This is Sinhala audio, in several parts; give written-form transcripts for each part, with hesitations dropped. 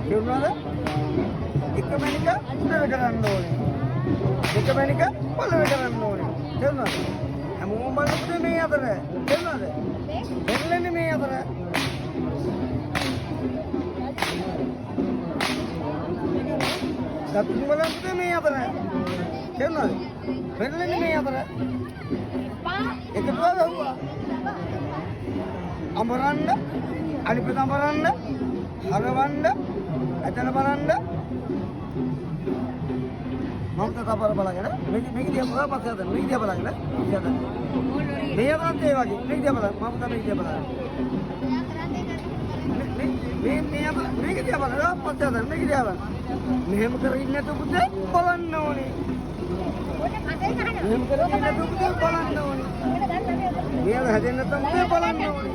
තේරුණාද? එක මැනික උඩට කරන්න ඕනේ. දෙක මැනික පොළවේ කරන්න ඕනේ. තේරුණාද? හැමෝම බලන්නේ මේ අතර. තේරුණාද? දෙල්ලන්නේ මේ අතර. සතුන් බලන්නේ මේ අතර. තේරුණාද? දෙල්ලන්නේ මේ අතර. එකතුව ගහුවා. අමරන්න, අනිපත අමරන්න, හරවන්න, ඇතන බලන්න. මම තපර බලගෙන මේක දිහා බලලා පස්සේ හදන්න. මේක දිහා බලගෙන හදන්න. මේ අතරත් ඒ වගේ. මේක දිහා බලන්න. මම තමයි දිහා බලන්න. මේක දිහා බලලා පස්සේ හදන්න. මේක දිහා බලන්න. මෙහෙම කරගෙන නැතුව පුතේ බලන්න ඕනේ. මෙහෙම කරගෙන නැතුව පුතේ බලන්න ඕනේ. මෙහෙම හැදෙන්න නැත්නම් පුතේ බලන්න ඕනේ.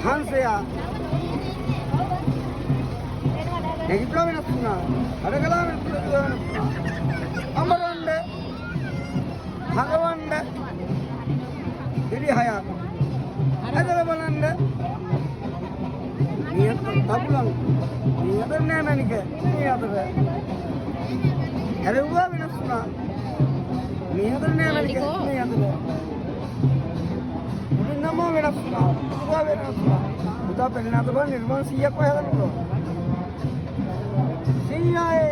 හංසයා නැගිටලා වෙනස් වුණා. අරගලා වෙනස් වුණා. අමරන්න, හරවන්න, පිළිහයක්. අදලා බලන්න. නියත තබුලන්. නියත නෑ මණික. මේ අතර. හැරෙව්වා වෙනස් වුණා. නියත නෑ මණික. මේ අතර. මුලින්ම වෙනස් වුණා. පුතා වෙනස් වුණා. පුතා පෙන්නන අතර නිර්මාණ 100ක් වහලා නේද? 100යි